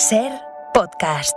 Ser Podcast.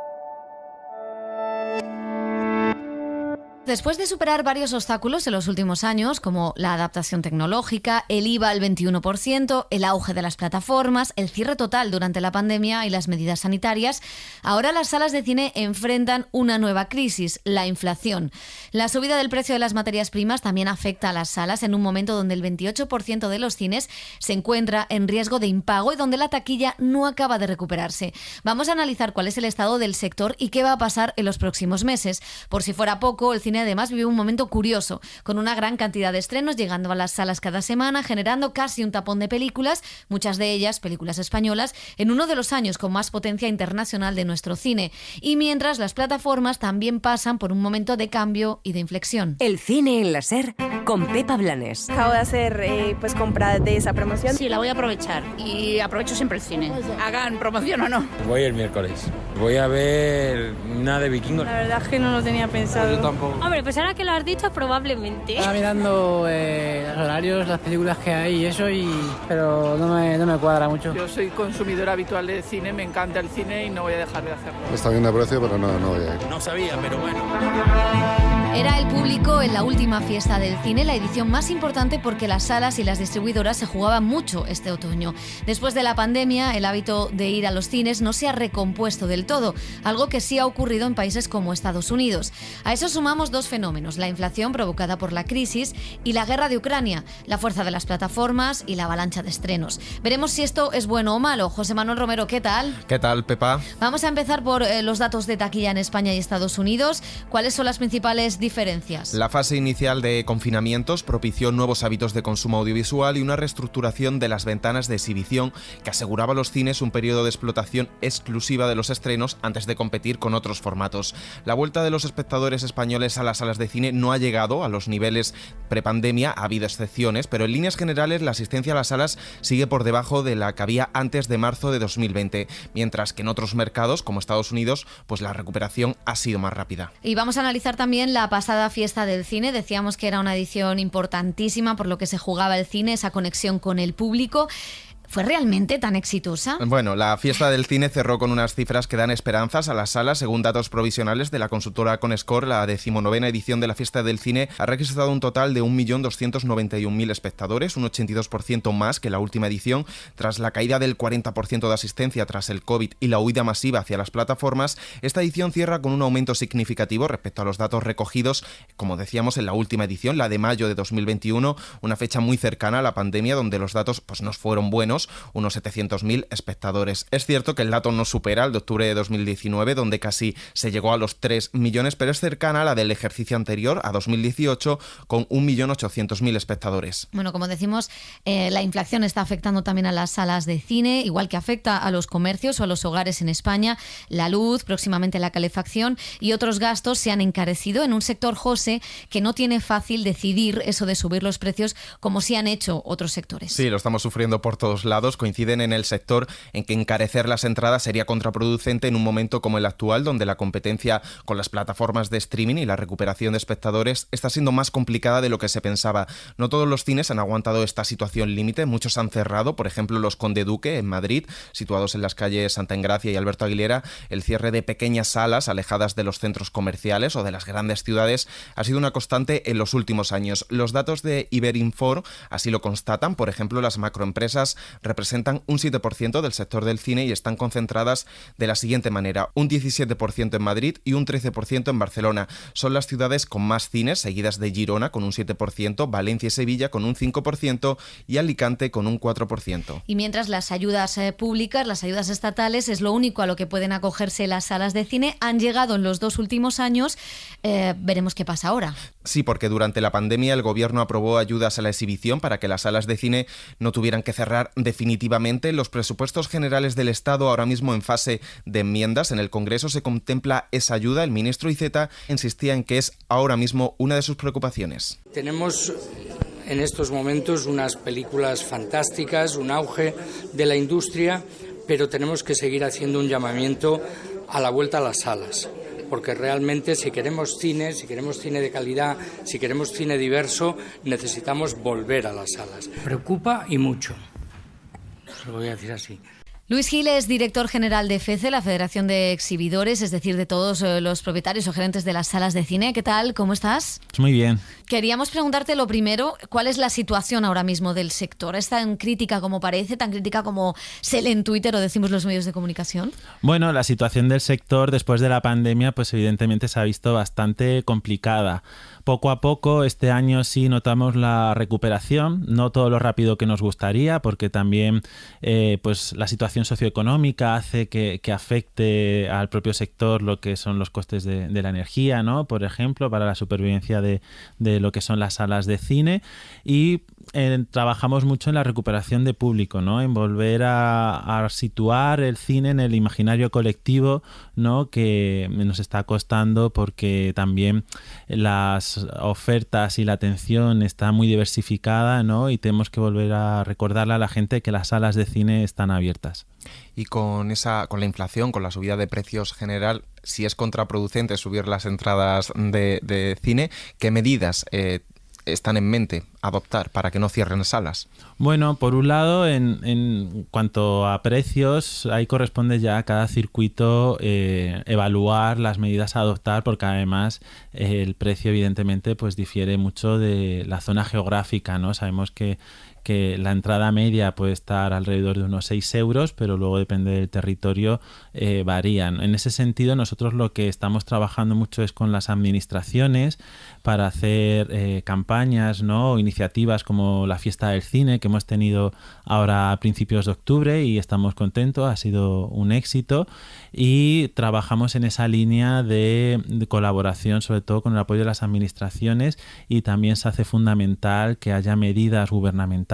Después de superar varios obstáculos en los últimos años, como la adaptación tecnológica, el IVA al 21%, el auge de las plataformas, el cierre total durante la pandemia y las medidas sanitarias, ahora las salas de cine enfrentan una nueva crisis, la inflación. La subida del precio de las materias primas también afecta a las salas en un momento donde el 28% de los cines se encuentra en riesgo de impago y donde la taquilla no acaba de recuperarse. Vamos a analizar cuál es el estado del sector y qué va a pasar en los próximos meses. Por si fuera poco, el cine además vive un momento curioso, con una gran cantidad de estrenos llegando a las salas cada semana, generando casi un tapón de películas, muchas de ellas películas españolas, en uno de los años con más potencia internacional de nuestro cine. Y mientras las plataformas también pasan por un momento de cambio y de inflexión. El cine en la SER con Pepa Blanes. Acabo de hacer compra de esa promoción. Sí, la voy a aprovechar y aprovecho siempre el cine. Hagan promoción o no. Voy el miércoles. Voy a ver nada de Vikingos. La verdad es que no lo tenía pensado. Yo tampoco. Hombre, pues ahora que lo has dicho, probablemente. Estaba mirando los horarios, las películas que hay y eso, pero no me cuadra mucho. Yo soy consumidora habitual de cine, me encanta el cine y no voy a dejar de hacerlo. Está bien de precio, pero no voy a ir. No sabía, pero bueno. Era el público en la última fiesta del cine, la edición más importante porque las salas y las distribuidoras se jugaban mucho este otoño. Después de la pandemia, el hábito de ir a los cines no se ha recompuesto del todo, algo que sí ha ocurrido en países como Estados Unidos. A eso sumamos dos fenómenos, la inflación provocada por la crisis y la guerra de Ucrania, la fuerza de las plataformas y la avalancha de estrenos. Veremos si esto es bueno o malo. José Manuel Romero, ¿qué tal? ¿Qué tal, Pepa? Vamos a empezar por los datos de taquilla en España y Estados Unidos. ¿Cuáles son las principales diferencias? La fase inicial de confinamientos propició nuevos hábitos de consumo audiovisual y una reestructuración de las ventanas de exhibición que aseguraba a los cines un periodo de explotación exclusiva de los estrenos antes de competir con otros formatos. La vuelta de los espectadores españoles a las salas de cine no ha llegado a los niveles prepandemia, ha habido excepciones, pero en líneas generales la asistencia a las salas sigue por debajo de la que había antes de marzo de 2020, mientras que en otros mercados, como Estados Unidos, pues la recuperación ha sido más rápida. Y vamos a analizar también la pasada fiesta del cine. Decíamos que era una edición importantísima por lo que se jugaba el cine, esa conexión con el público. ¿Fue realmente tan exitosa? Bueno, la fiesta del cine cerró con unas cifras que dan esperanzas a las salas. Según datos provisionales de la consultora Comscore, la 19ª edición de la fiesta del cine ha registrado un total de 1.291.000 espectadores, un 82% más que la última edición. Tras la caída del 40% de asistencia tras el COVID y la huida masiva hacia las plataformas, esta edición cierra con un aumento significativo respecto a los datos recogidos, como decíamos, en la última edición, la de mayo de 2021, una fecha muy cercana a la pandemia donde los datos pues no fueron buenos, unos 700.000 espectadores. Es cierto que el dato no supera el de octubre de 2019, donde casi se llegó a los 3 millones, pero es cercana a la del ejercicio anterior, a 2018, con 1.800.000 espectadores. Bueno, como decimos, la inflación está afectando también a las salas de cine, igual que afecta a los comercios o a los hogares en España. La luz, próximamente la calefacción y otros gastos se han encarecido en un sector, José, que no tiene fácil decidir eso de subir los precios como sí han hecho otros sectores. Sí, lo estamos sufriendo por todos lados. Coinciden en el sector en que encarecer las entradas sería contraproducente en un momento como el actual, donde la competencia con las plataformas de streaming y la recuperación de espectadores está siendo más complicada de lo que se pensaba. No todos los cines han aguantado esta situación límite, muchos han cerrado, por ejemplo los Conde Duque en Madrid, situados en las calles Santa Engracia y Alberto Aguilera. El cierre de pequeñas salas alejadas de los centros comerciales o de las grandes ciudades ha sido una constante en los últimos años. Los datos de Iberinfor así lo constatan. Por ejemplo, las macroempresas representan un 7% del sector del cine y están concentradas de la siguiente manera: un 17% en Madrid y un 13% en Barcelona. Son las ciudades con más cines, seguidas de Girona con un 7%, Valencia y Sevilla con un 5% y Alicante con un 4%. Y mientras las ayudas públicas, las ayudas estatales, es lo único a lo que pueden acogerse las salas de cine, han llegado en los 2 últimos años. Veremos qué pasa ahora. Sí, porque durante la pandemia el gobierno aprobó ayudas a la exhibición para que las salas de cine no tuvieran que cerrar definitivamente. Los presupuestos generales del Estado, ahora mismo en fase de enmiendas, en el Congreso se contempla esa ayuda. El ministro Iceta insistía en que es ahora mismo una de sus preocupaciones. Tenemos en estos momentos unas películas fantásticas, un auge de la industria, pero tenemos que seguir haciendo un llamamiento a la vuelta a las salas, porque realmente si queremos cine de calidad, si queremos cine diverso, necesitamos volver a las salas. Preocupa y mucho, se lo voy a decir así. Luis Gil es director general de FECE, la Federación de Exhibidores, es decir, de todos los propietarios o gerentes de las salas de cine. ¿Qué tal? ¿Cómo estás? Muy bien. Queríamos preguntarte lo primero, ¿cuál es la situación ahora mismo del sector? ¿Es tan crítica como parece, tan crítica como se lee en Twitter o decimos los medios de comunicación? Bueno, la situación del sector después de la pandemia, pues evidentemente se ha visto bastante complicada. Poco a poco, este año sí notamos la recuperación, no todo lo rápido que nos gustaría, porque también pues la situación socioeconómica hace que afecte al propio sector lo que son los costes de la energía, ¿no? Por ejemplo, para la supervivencia de lo que son las salas de cine, y trabajamos mucho en la recuperación de público, ¿no? En volver a situar el cine en el imaginario colectivo, ¿no? Que nos está costando porque también las ofertas y la atención está muy diversificada, ¿no? Y tenemos que volver a recordarle a la gente que las salas de cine están abiertas. Y con la inflación, con la subida de precios general, si es contraproducente subir las entradas de cine, ¿qué medidas están en mente adoptar para que no cierren salas? Bueno, por un lado, en cuanto a precios, ahí corresponde ya a cada circuito evaluar las medidas a adoptar, porque además el precio evidentemente pues difiere mucho de la zona geográfica, ¿no? Sabemos que la entrada media puede estar alrededor de unos 6 euros, pero luego depende del territorio, varían. En ese sentido, nosotros lo que estamos trabajando mucho es con las administraciones para hacer campañas, ¿no? O iniciativas como la Fiesta del Cine que hemos tenido ahora a principios de octubre y estamos contentos, ha sido un éxito, y trabajamos en esa línea de colaboración, sobre todo con el apoyo de las administraciones, y también se hace fundamental que haya medidas gubernamentales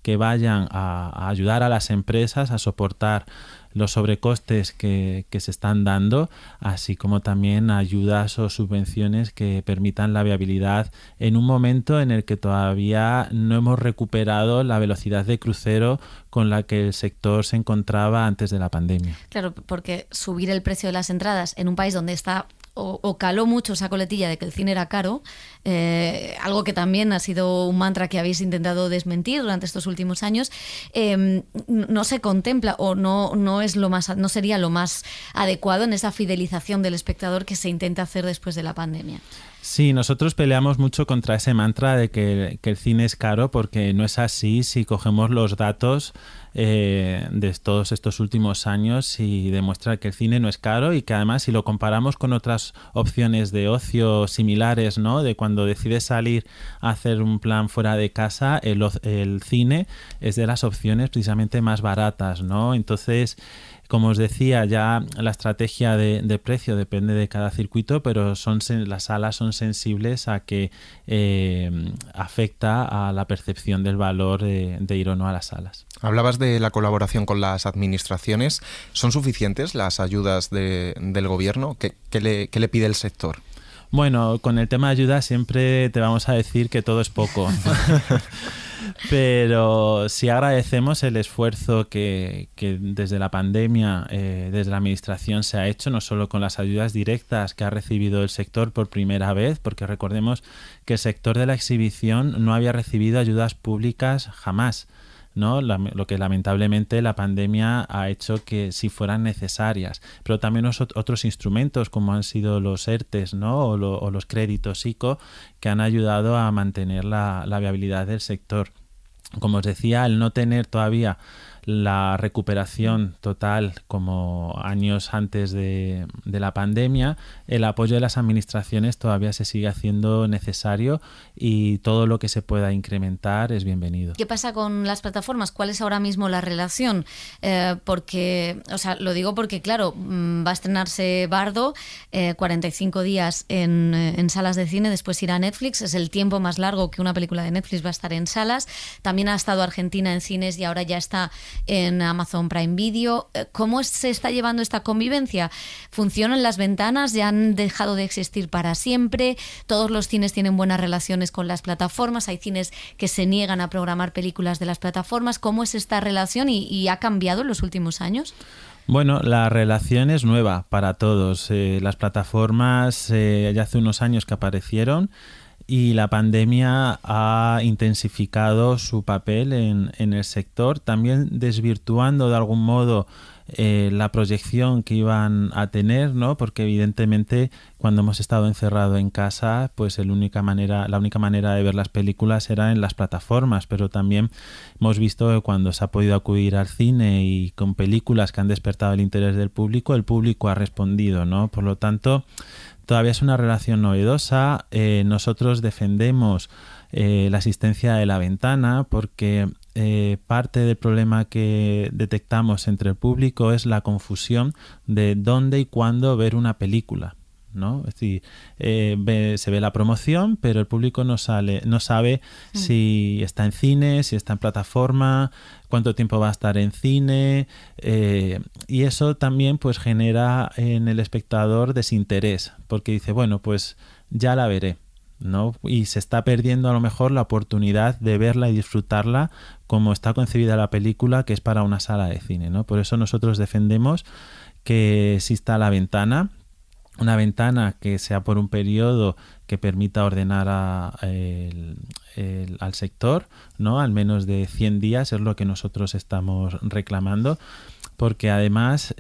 que vayan a ayudar a las empresas a soportar los sobrecostes que se están dando, así como también ayudas o subvenciones que permitan la viabilidad en un momento en el que todavía no hemos recuperado la velocidad de crucero con la que el sector se encontraba antes de la pandemia. Claro, porque subir el precio de las entradas en un país donde está o caló mucho esa coletilla de que el cine era caro, algo que también ha sido un mantra que habéis intentado desmentir durante estos últimos años, no se contempla o no sería lo más adecuado en esa fidelización del espectador que se intenta hacer después de la pandemia. Sí, nosotros peleamos mucho contra ese mantra de que el cine es caro, porque no es así. Si cogemos los datos de todos estos últimos años, y demuestra que el cine no es caro, y que además, si lo comparamos con otras opciones de ocio similares, ¿no? De cuando decides salir a hacer un plan fuera de casa, el cine es de las opciones precisamente más baratas, ¿no? Entonces, como os decía, ya la estrategia de precio depende de cada circuito, pero las salas son sensibles a que afecta a la percepción del valor de ir o no a las salas. Hablabas de la colaboración con las administraciones. ¿Son suficientes las ayudas del gobierno? ¿Qué le pide el sector? Bueno, con el tema de ayuda siempre te vamos a decir que todo es poco. Pero sí agradecemos el esfuerzo que desde la pandemia, desde la administración se ha hecho, no solo con las ayudas directas que ha recibido el sector por primera vez, porque recordemos que el sector de la exhibición no había recibido ayudas públicas jamás, ¿no? Lo que lamentablemente la pandemia ha hecho que sí fueran necesarias, pero también otros instrumentos como han sido los ERTES, ¿no? o los créditos ICO, que han ayudado a mantener la viabilidad del sector. Como os decía, al no tener todavía la recuperación total como años antes de la pandemia, el apoyo de las administraciones todavía se sigue haciendo necesario, y todo lo que se pueda incrementar es bienvenido. ¿Qué pasa con las plataformas? ¿Cuál es ahora mismo la relación? Lo digo porque, claro, va a estrenarse Bardo, 45 días en salas de cine, después irá a Netflix, es el tiempo más largo que una película de Netflix va a estar en salas. También ha estado Argentina en cines y ahora ya está en Amazon Prime Video. ¿Cómo se está llevando esta convivencia? ¿Funcionan las ventanas? ¿Ya han dejado de existir para siempre? ¿Todos los cines tienen buenas relaciones con las plataformas? ¿Hay cines que se niegan a programar películas de las plataformas? ¿Cómo es esta relación y ha cambiado en los últimos años? Bueno, la relación es nueva para todos. Las plataformas ya hace unos años que aparecieron, y la pandemia ha intensificado su papel en el sector, también desvirtuando de algún modo la proyección que iban a tener, ¿no? Porque evidentemente cuando hemos estado encerrados en casa, pues la única manera de ver las películas era en las plataformas, pero también hemos visto que cuando se ha podido acudir al cine y con películas que han despertado el interés del público, el público ha respondido, ¿no? Por lo tanto, todavía es una relación novedosa. Nosotros defendemos la existencia de la ventana porque parte del problema que detectamos entre el público es la confusión de dónde y cuándo ver una película, ¿no? Es decir, se ve la promoción, pero el público no sabe si está en cine, si está en plataforma, cuánto tiempo va a estar en cine, y eso también pues genera en el espectador desinterés, porque dice, bueno, pues ya la veré, ¿no? Y se está perdiendo a lo mejor la oportunidad de verla y disfrutarla como está concebida la película, que es para una sala de cine, ¿no? Por eso nosotros defendemos que exista la ventana, una ventana que sea por un periodo que permita ordenar al sector, ¿no? Al menos de 100 días es lo que nosotros estamos reclamando, porque además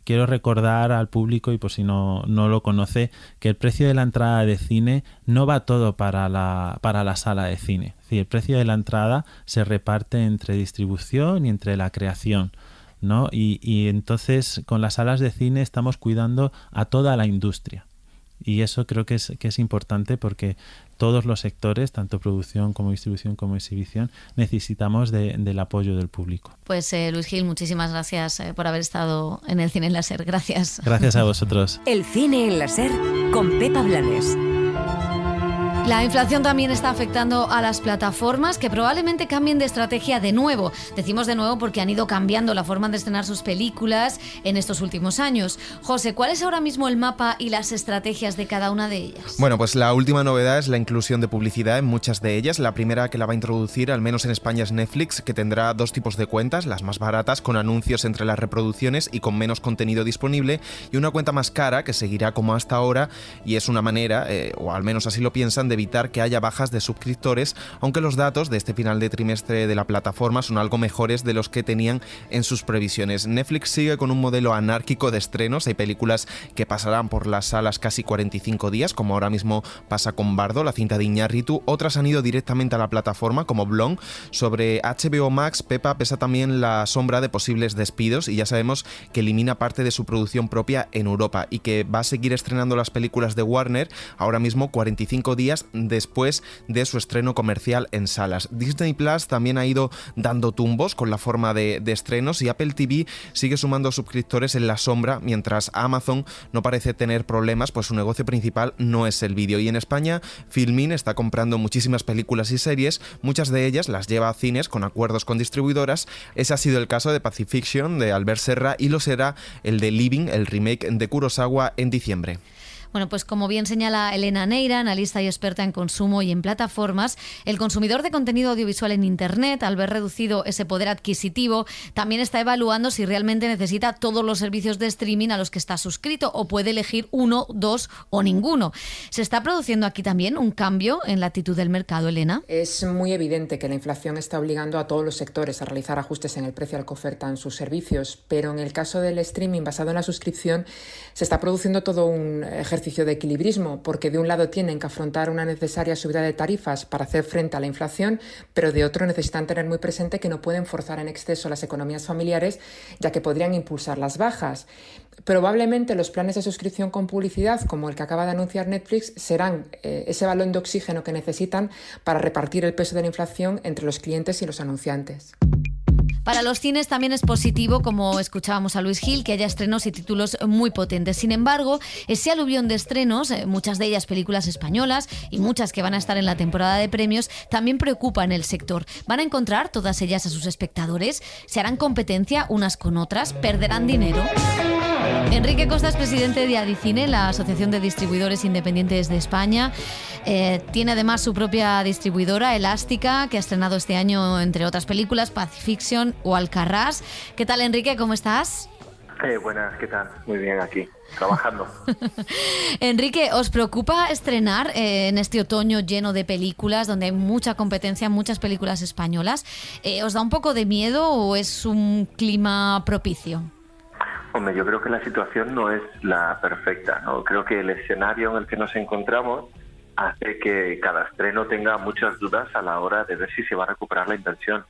quiero recordar al público, y por si no lo conoce, que el precio de la entrada de cine no va todo para la sala de cine. Es decir, el precio de la entrada se reparte entre distribución y entre la creación, ¿no? Y entonces con las salas de cine estamos cuidando a toda la industria. Y eso creo que es importante, porque todos los sectores, tanto producción como distribución como exhibición, necesitamos del apoyo del público. Pues Luis Gil, muchísimas gracias por haber estado en el Cine en la SER. Gracias. Gracias a vosotros. El Cine en la SER con Pepa Blanes. La inflación también está afectando a las plataformas, que probablemente cambien de estrategia de nuevo. Decimos de nuevo porque han ido cambiando la forma de estrenar sus películas en estos últimos años. José, ¿cuál es ahora mismo el mapa y las estrategias de cada una de ellas? Bueno, pues la última novedad es la inclusión de publicidad en muchas de ellas. La primera que la va a introducir, al menos en España, es Netflix, que tendrá dos tipos de cuentas: las más baratas, con anuncios entre las reproducciones y con menos contenido disponible, y una cuenta más cara, que seguirá como hasta ahora, y es una manera, o al menos así lo piensan, de evitar que haya bajas de suscriptores, aunque los datos de este final de trimestre de la plataforma son algo mejores de los que tenían en sus previsiones. Netflix sigue con un modelo anárquico de estrenos. Hay películas que pasarán por las salas casi 45 días, como ahora mismo pasa con Bardo, la cinta de Iñárritu. Otras han ido directamente a la plataforma, como Blonde. Sobre HBO Max, Pepa, pesa también la sombra de posibles despidos, y ya sabemos que elimina parte de su producción propia en Europa y que va a seguir estrenando las películas de Warner, ahora mismo 45 días después de su estreno comercial en salas. Disney Plus también ha ido dando tumbos con la forma de estrenos, y Apple TV sigue sumando suscriptores en la sombra, mientras Amazon no parece tener problemas, pues su negocio principal no es el vídeo. Y en España, Filmin está comprando muchísimas películas y series, muchas de ellas las lleva a cines con acuerdos con distribuidoras. Ese ha sido el caso de Pacifiction, de Albert Serra, y lo será el de Living, el remake de Kurosawa, en diciembre. Bueno, pues como bien señala Elena Neira, analista y experta en consumo y en plataformas, el consumidor de contenido audiovisual en Internet, al ver reducido ese poder adquisitivo, también está evaluando si realmente necesita todos los servicios de streaming a los que está suscrito, o puede elegir uno, dos o ninguno. ¿Se está produciendo aquí también un cambio en la actitud del mercado, Elena? Es muy evidente que la inflación está obligando a todos los sectores a realizar ajustes en el precio al que ofertan sus servicios, pero en el caso del streaming basado en la suscripción se está produciendo todo un ejercicio de equilibrismo, porque de un lado tienen que afrontar una necesaria subida de tarifas para hacer frente a la inflación, pero de otro necesitan tener muy presente que no pueden forzar en exceso las economías familiares, ya que podrían impulsar las bajas. Probablemente los planes de suscripción con publicidad, como el que acaba de anunciar Netflix, serán ese balón de oxígeno que necesitan para repartir el peso de la inflación entre los clientes y los anunciantes. Para los cines también es positivo, como escuchábamos a Luis Gil, que haya estrenos y títulos muy potentes. Sin embargo, ese aluvión de estrenos, muchas de ellas películas españolas y muchas que van a estar en la temporada de premios, también preocupa en el sector. ¿Van a encontrar todas ellas a sus espectadores? ¿Se harán competencia unas con otras? ¿Perderán dinero? Enrique Costa es presidente de Adicine, la Asociación de Distribuidores Independientes de España. Tiene además su propia distribuidora, Elástica, que ha estrenado este año, entre otras películas, Pacifiction o Alcarrás. ¿Qué tal, Enrique? ¿Cómo estás? Buenas, ¿qué tal? Muy bien, aquí, trabajando. Enrique, ¿os preocupa estrenar en este otoño lleno de películas, donde hay mucha competencia, muchas películas españolas? ¿Os da un poco de miedo o es un clima propicio? Hombre, yo creo que la situación no es la perfecta, ¿no? Creo que el escenario en el que nos encontramos hace que cada estreno tenga muchas dudas a la hora de ver si se va a recuperar la inversión.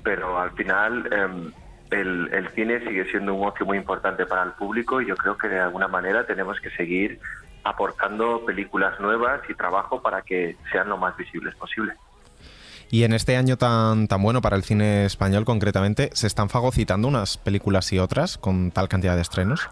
Pero al final el cine sigue siendo un ocio muy importante para el público y yo creo que de alguna manera tenemos que seguir aportando películas nuevas y trabajo para que sean lo más visibles posible. Y en este año tan bueno para el cine español concretamente, ¿se están fagocitando unas películas y otras con tal cantidad de estrenos?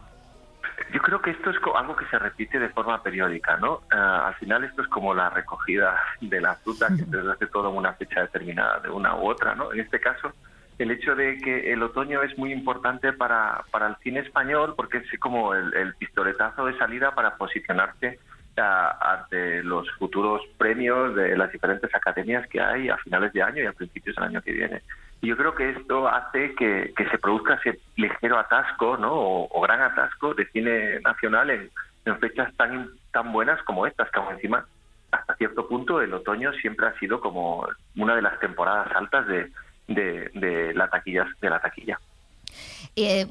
Yo creo que esto es algo que se repite de forma periódica, ¿no? Al final esto es como la recogida de la fruta, que se hace todo en una fecha determinada de una u otra, ¿no? En este caso, el hecho de que el otoño es muy importante para el cine español porque es como el pistoletazo de salida para posicionarse ante los futuros premios de las diferentes academias que hay a finales de año y a principios del año que viene. Y yo creo que esto hace que se produzca ese ligero atasco, ¿no? o gran atasco de cine nacional en fechas tan buenas como estas, que aún encima, hasta cierto punto, el otoño siempre ha sido como una de las temporadas altas de la taquilla.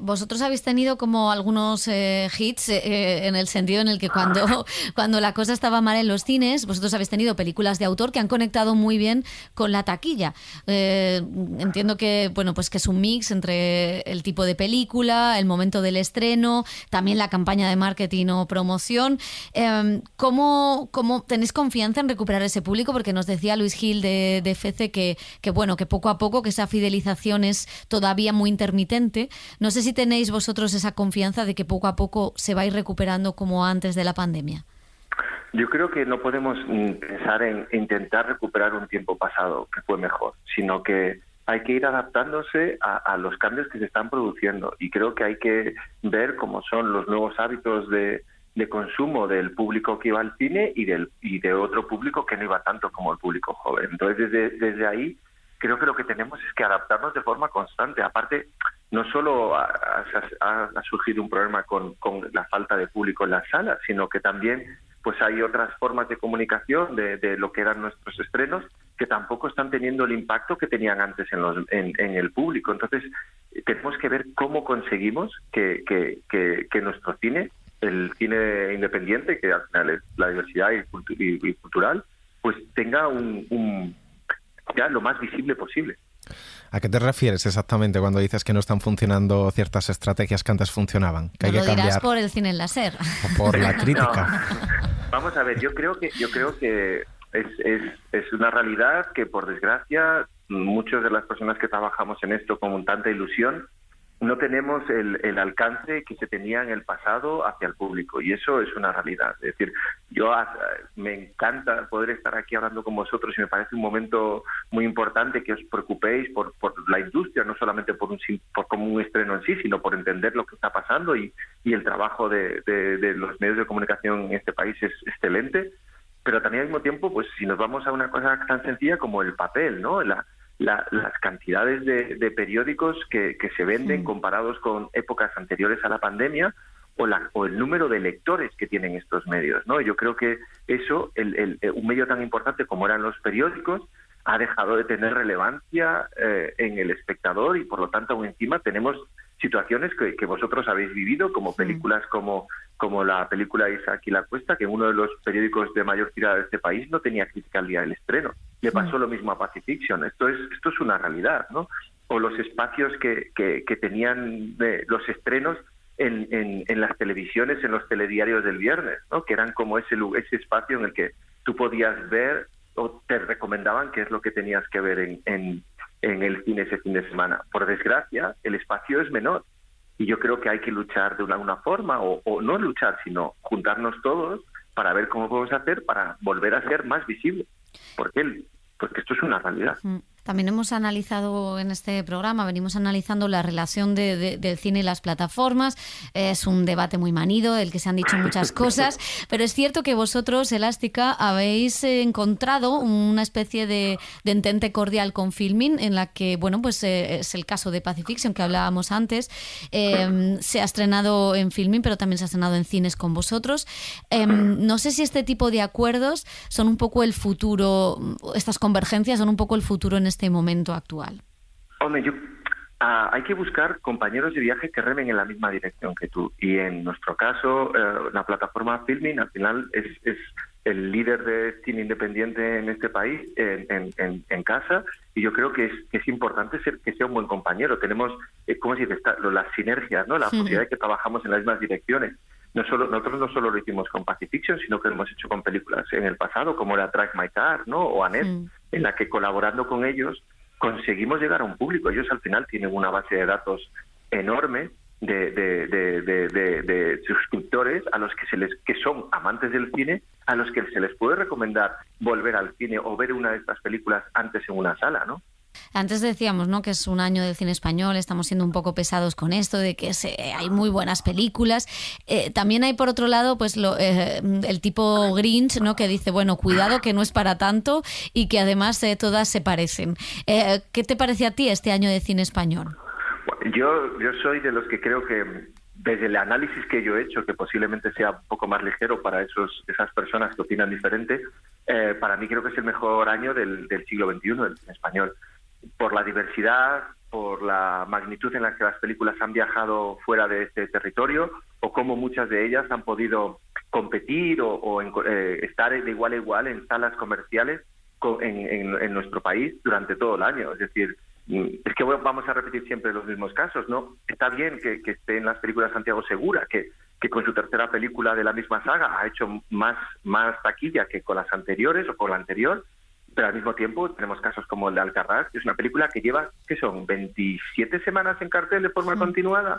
Vosotros habéis tenido como algunos hits en el sentido en el que cuando la cosa estaba mal en los cines, vosotros habéis tenido películas de autor que han conectado muy bien con la taquilla. Entiendo que pues que es un mix entre el tipo de película, el momento del estreno, también la campaña de marketing o promoción. ¿Cómo tenéis confianza en recuperar ese público? Porque nos decía Luis Gil de FECE que poco a poco que esa fidelización es todavía muy intermitente. No sé si tenéis vosotros esa confianza de que poco a poco se va a ir recuperando como antes de la pandemia. Yo creo que no podemos pensar en intentar recuperar un tiempo pasado que fue mejor, sino que hay que ir adaptándose a los cambios que se están produciendo y creo que hay que ver cómo son los nuevos hábitos de consumo del público que iba al cine y de otro público que no iba tanto como el público joven. Entonces, desde ahí creo que lo que tenemos es que adaptarnos de forma constante. Aparte, no solo ha surgido un problema con la falta de público en las salas, sino que también pues hay otras formas de comunicación de lo que eran nuestros estrenos que tampoco están teniendo el impacto que tenían antes en el público. Entonces, tenemos que ver cómo conseguimos que nuestro cine, el cine independiente, que al final es la diversidad y cultural, pues tenga ya lo más visible posible. ¿A qué te refieres exactamente cuando dices que no están funcionando ciertas estrategias que antes funcionaban? Que no hay lo que dirás cambiar por el cine en láser. O por la crítica. No. Vamos a ver, yo creo que es una realidad que, por desgracia, muchas de las personas que trabajamos en esto con tanta ilusión no tenemos el alcance que se tenía en el pasado hacia el público, y eso es una realidad. Es decir, me encanta poder estar aquí hablando con vosotros y me parece un momento muy importante que os preocupéis por la industria, no solamente por como un estreno en sí, sino por entender lo que está pasando, y el trabajo de los medios de comunicación en este país es excelente, pero también al mismo tiempo, pues si nos vamos a una cosa tan sencilla como el papel, ¿no? Las cantidades de periódicos que se venden comparados con épocas anteriores a la pandemia, o el número de lectores que tienen estos medios, ¿no? Yo creo que eso, un medio tan importante como eran los periódicos, ha dejado de tener relevancia en el espectador, y por lo tanto aún encima tenemos situaciones que vosotros habéis vivido, como películas como la película Isaac y la Cuesta, que en uno de los periódicos de mayor tirada de este país no tenía crítica al día del estreno. Le pasó lo mismo a Pacifiction. Esto es una realidad, ¿no? O los espacios que tenían los estrenos en las televisiones, en los telediarios del viernes, ¿no? Que eran como ese espacio en el que tú podías ver o te recomendaban qué es lo que tenías que ver en el cine ese fin de semana. Por desgracia, el espacio es menor, y yo creo que hay que luchar de alguna forma, o no luchar, sino juntarnos todos para ver cómo podemos hacer para volver a ser más visibles, porque esto es una realidad. También hemos analizado en este programa, venimos analizando la relación del cine y las plataformas. Es un debate muy manido, del que se han dicho muchas cosas, pero es cierto que vosotros, Elástica, habéis encontrado una especie de entente cordial con Filmin, en la que, bueno, pues es el caso de Pacifiction, que hablábamos antes. Se ha estrenado en Filmin, pero también se ha estrenado en cines con vosotros. No sé si este tipo de acuerdos son un poco el futuro, estas convergencias son un poco el futuro en este momento actual. Hombre, hay que buscar compañeros de viaje que remen en la misma dirección que tú. Y en nuestro caso, la plataforma Filmin al final es el líder de cine independiente en este país, en casa, y yo creo que es importante que sea un buen compañero. Tenemos, ¿cómo se dice? Las sinergias, ¿no? La posibilidad de que trabajamos en las mismas direcciones. Nosotros no solo lo hicimos con Pacifiction, sino que lo hemos hecho con películas en el pasado, como era Drive My Car, ¿no? O Annette, en la que colaborando con ellos conseguimos llegar a un público. Ellos al final tienen una base de datos enorme de suscriptores a los que son amantes del cine, a los que se les puede recomendar volver al cine o ver una de estas películas antes en una sala, ¿no? Antes decíamos, ¿no?, que es un año del cine español, estamos siendo un poco pesados con esto de que hay muy buenas películas. También hay, por otro lado, pues el tipo Grinch, ¿no?, que dice, bueno, cuidado que no es para tanto y que además todas se parecen. ¿Qué te parece a ti este año de cine español? Yo soy de los que creo que, desde el análisis que yo he hecho, que posiblemente sea un poco más ligero para esas personas que opinan diferente, para mí creo que es el mejor año del siglo XXI del cine español. Por la diversidad, por la magnitud en la que las películas han viajado fuera de este territorio, o cómo muchas de ellas han podido competir o estar de igual a igual en salas comerciales en nuestro país durante todo el año. Es decir, es que vamos a repetir siempre los mismos casos, ¿no? Está bien que esté en las películas Santiago Segura, que con su tercera película de la misma saga ha hecho más taquilla que con las anteriores o con la anterior, pero al mismo tiempo tenemos casos como el de Alcarrás, que es una película que lleva, ¿qué son?, 27 semanas en cartel de forma continuada.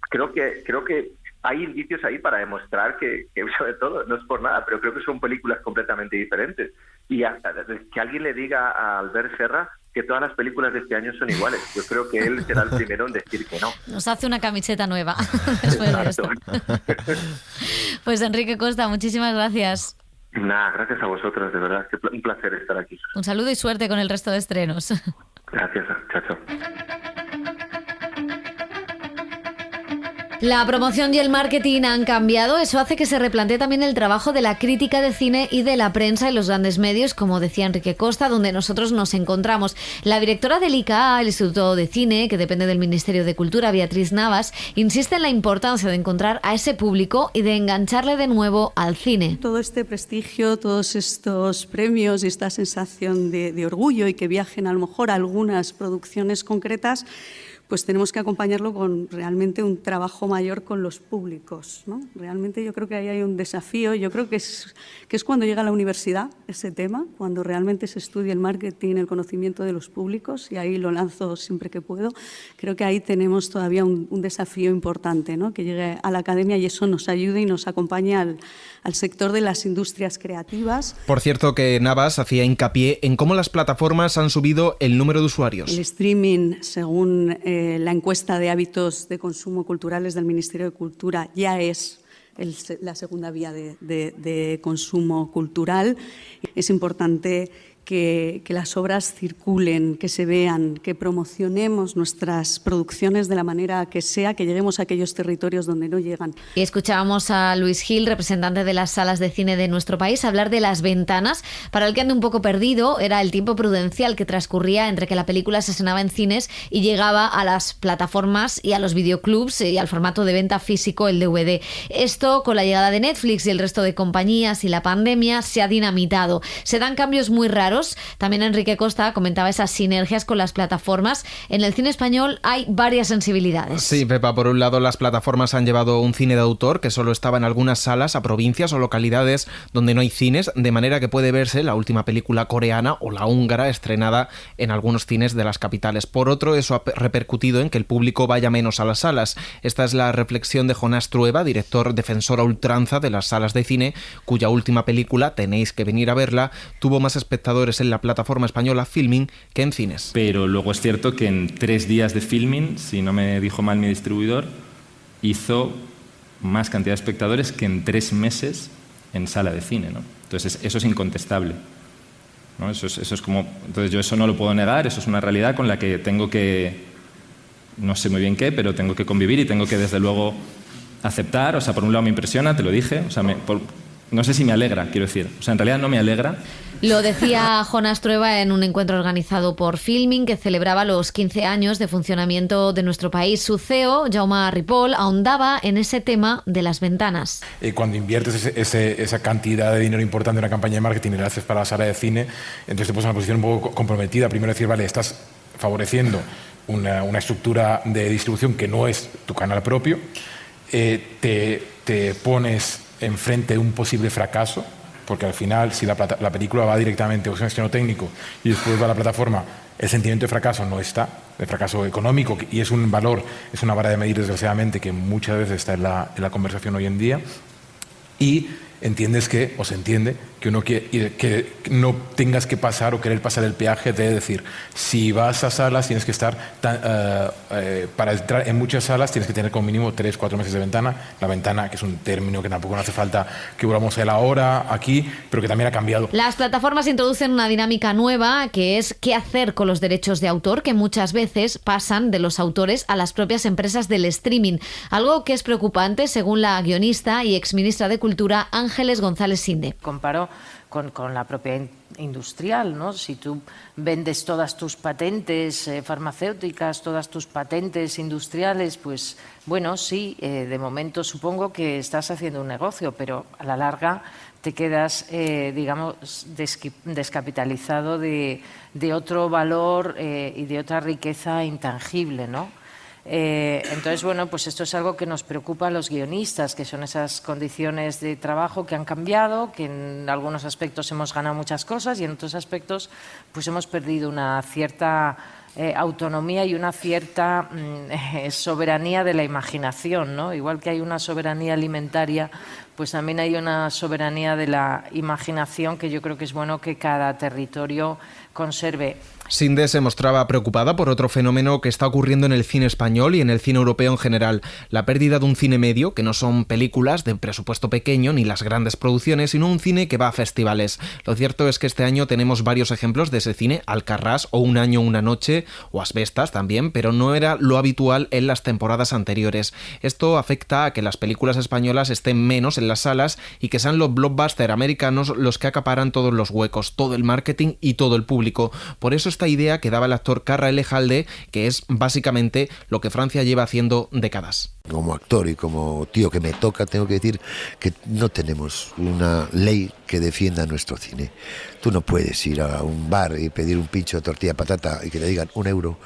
Creo que hay indicios ahí para demostrar que, sobre todo, no es por nada, pero creo que son películas completamente diferentes. Y hasta que alguien le diga a Albert Serra que todas las películas de este año son iguales, yo creo que él será el primero en decir que no. Nos hace una camiseta nueva después de esto. Pues Enrique Costa, muchísimas gracias. Nada, gracias a vosotros, de verdad, que un placer estar aquí. Un saludo y suerte con el resto de estrenos. Gracias, chao, chao. La promoción y el marketing han cambiado. Eso hace que se replantee también el trabajo de la crítica de cine y de la prensa en los grandes medios, como decía Enrique Costa, donde nosotros nos encontramos. La directora del ICA, el Instituto de Cine, que depende del Ministerio de Cultura, Beatriz Navas, insiste en la importancia de encontrar a ese público y de engancharle de nuevo al cine. Todo este prestigio, todos estos premios y esta sensación de orgullo y que viajen a lo mejor a algunas producciones concretas, pues tenemos que acompañarlo con realmente un trabajo mayor con los públicos, ¿no? Realmente yo creo que ahí hay un desafío. Yo creo que es cuando llega a la universidad ese tema, cuando realmente se estudia el marketing, el conocimiento de los públicos, y ahí lo lanzo siempre que puedo. Creo que ahí tenemos todavía un desafío importante, ¿no?, que llegue a la academia y eso nos ayude y nos acompañe al sector de las industrias creativas. Por cierto, que Navas hacía hincapié en cómo las plataformas han subido el número de usuarios. El streaming, según la encuesta de hábitos de consumo culturales del Ministerio de Cultura, ya es la segunda vía de consumo cultural. Es importante que las obras circulen, que se vean, que promocionemos nuestras producciones de la manera que sea, que lleguemos a aquellos territorios donde no llegan. Y escuchábamos a Luis Gil, representante de las salas de cine de nuestro país, hablar de las ventanas. Para el que ande un poco perdido, era el tiempo prudencial que transcurría entre que la película se estrenaba en cines y llegaba a las plataformas y a los videoclubs y al formato de venta físico, el DVD. Esto, con la llegada de Netflix y el resto de compañías y la pandemia, se ha dinamitado. Se dan cambios muy raros. También Enrique Costa comentaba esas sinergias con las plataformas. En el cine español hay varias sensibilidades. Sí, Pepa, por un lado las plataformas han llevado un cine de autor que solo estaba en algunas salas a provincias o localidades donde no hay cines, de manera que puede verse la última película coreana o la húngara estrenada en algunos cines de las capitales. Por otro, eso ha repercutido en que el público vaya menos a las salas. Esta es la reflexión de Jonás Trueba, director defensor a ultranza de las salas de cine, cuya última película, Tenéis que venir a verla, tuvo más espectadores espectadores en la plataforma española Filmin que en cines. Pero luego es cierto que en 3 días de filming, si no me dijo mal mi distribuidor, hizo más cantidad de espectadores que en 3 meses en sala de cine, ¿no? Entonces eso es incontestable, ¿no? Eso es como, entonces yo eso no lo puedo negar, eso es una realidad con la que tengo que, no sé muy bien qué, pero tengo que convivir y tengo que desde luego aceptar. O sea, por un lado me impresiona, te lo dije, o sea, no sé si me alegra, quiero decir, o sea, en realidad no me alegra. Lo decía Jonas Trueba en un encuentro organizado por Filmin que celebraba los 15 años de funcionamiento de nuestro país. Su CEO, Jaume Ripoll, ahondaba en ese tema de las ventanas. Cuando inviertes esa cantidad de dinero importante en una campaña de marketing y la haces para la sala de cine, entonces te pones en una posición un poco comprometida. Primero decir, vale, estás favoreciendo una estructura de distribución que no es tu canal propio, te pones enfrente de un posible fracaso, porque al final, si la película va directamente a un estreno técnico y después va a la plataforma, el sentimiento de fracaso no está, de fracaso económico, y es un valor, es una vara de medir, desgraciadamente, que muchas veces está en la conversación hoy en día. Y entiendes que, o se entiende, que uno que no tengas que pasar o querer pasar el peaje de decir, si vas a salas tienes que estar, para entrar en muchas salas tienes que tener como mínimo 3-4 meses de ventana. La ventana, que es un término que tampoco no hace falta que volvamos a la hora aquí, pero que también ha cambiado. Las plataformas introducen una dinámica nueva, que es qué hacer con los derechos de autor, que muchas veces pasan de los autores a las propias empresas del streaming. Algo que es preocupante, según la guionista y exministra de Cultura, Ángeles González Sinde. Comparo con la propia industrial, ¿no? Si tú vendes todas tus patentes farmacéuticas, todas tus patentes industriales, pues bueno, sí, de momento supongo que estás haciendo un negocio, pero a la larga te quedas, digamos, descapitalizado de otro valor y de otra riqueza intangible, ¿no? Entonces, bueno, pues esto es algo que nos preocupa a los guionistas, que son esas condiciones de trabajo que han cambiado, que en algunos aspectos hemos ganado muchas cosas y en otros aspectos pues hemos perdido una cierta autonomía y una cierta soberanía de la imaginación, ¿no? Igual que hay una soberanía alimentaria, pues también hay una soberanía de la imaginación que yo creo que es bueno que cada territorio conserve. Sinde se mostraba preocupada por otro fenómeno que está ocurriendo en el cine español y en el cine europeo en general: la pérdida de un cine medio, que no son películas de presupuesto pequeño ni las grandes producciones, sino un cine que va a festivales. Lo cierto es que este año tenemos varios ejemplos de ese cine: Alcarrás o Un año, una noche, o Asbestas también, pero no era lo habitual en las temporadas anteriores. Esto afecta a que las películas españolas estén menos en las salas y que sean los blockbusters americanos los que acaparan todos los huecos, todo el marketing y todo el público. Por eso esta idea que daba el actor Carra Elejalde, que es básicamente lo que Francia lleva haciendo décadas. Como actor y como tío que me toca, tengo que decir que no tenemos una ley que defienda nuestro cine. Tú no puedes ir a un bar y pedir un pincho de tortilla de patata y que te digan €1,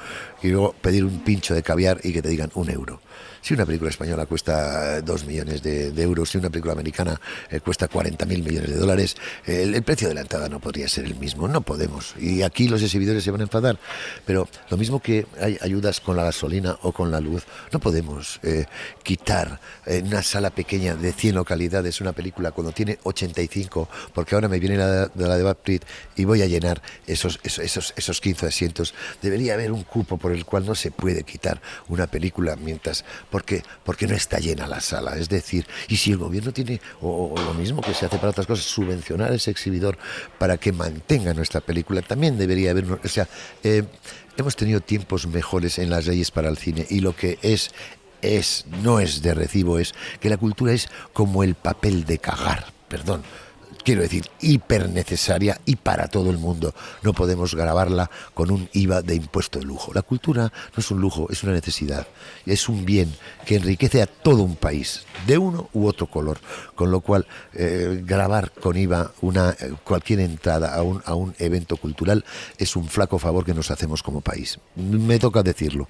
y luego pedir un pincho de caviar y que te digan €1. Si una película española cuesta 2 millones de euros, si una película americana cuesta 40.000 millones de dólares, el precio de la entrada no podría ser el mismo. No podemos. Y aquí los exhibidores se van a enfadar. Pero lo mismo que hay ayudas con la gasolina o con la luz, no podemos quitar en una sala pequeña de 100 localidades una película cuando tiene 85, porque ahora me viene la de Brad Pitt y voy a llenar esos 15 asientos. Debería haber un cupo por el cual no se puede quitar una película mientras... Porque no está llena la sala. Es decir, y si el gobierno tiene, o lo mismo que se hace para otras cosas, subvencionar a ese exhibidor para que mantenga nuestra película, también debería haber... O sea, hemos tenido tiempos mejores en las leyes para el cine, y lo que no es de recibo es que la cultura es como el papel de cagar, perdón. Quiero decir, hiper necesaria y para todo el mundo. No podemos grabarla con un IVA de impuesto de lujo. La cultura no es un lujo, es una necesidad. Es un bien que enriquece a todo un país, de uno u otro color. Con lo cual, grabar con IVA cualquier entrada a un evento cultural es un flaco favor que nos hacemos como país. Me toca decirlo.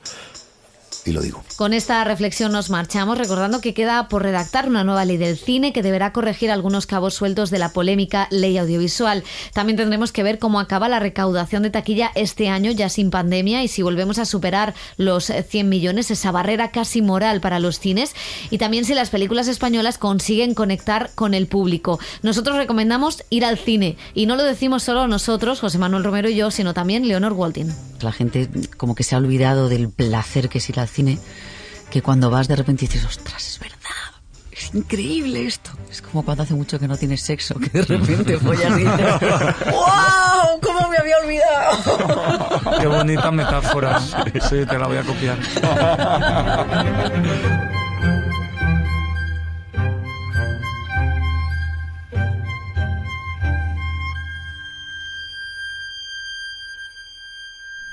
y lo digo. Con esta reflexión nos marchamos, recordando que queda por redactar una nueva ley del cine que deberá corregir algunos cabos sueltos de la polémica ley audiovisual. También tendremos que ver cómo acaba la recaudación de taquilla este año, ya sin pandemia, y si volvemos a superar los 100 millones, esa barrera casi moral para los cines, y también si las películas españolas consiguen conectar con el público. Nosotros recomendamos ir al cine, y no lo decimos solo nosotros, José Manuel Romero y yo, sino también Leonor Waltin. La gente como que se ha olvidado del placer que es ir al cine, que cuando vas de repente dices, ostras, es verdad, es increíble esto. Es como cuando hace mucho que no tienes sexo, que de repente follas y dices, ¡wow! ¿Cómo me había olvidado? Qué bonita metáfora. Sí, te la voy a copiar.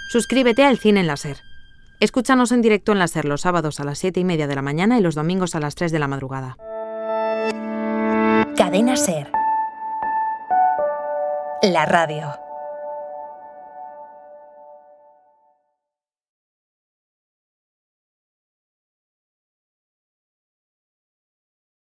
Suscríbete a El Cine en la SER. Escúchanos en directo en la SER los sábados a las 7:30 de la mañana y los domingos a las 3 de la madrugada. Cadena SER. La radio.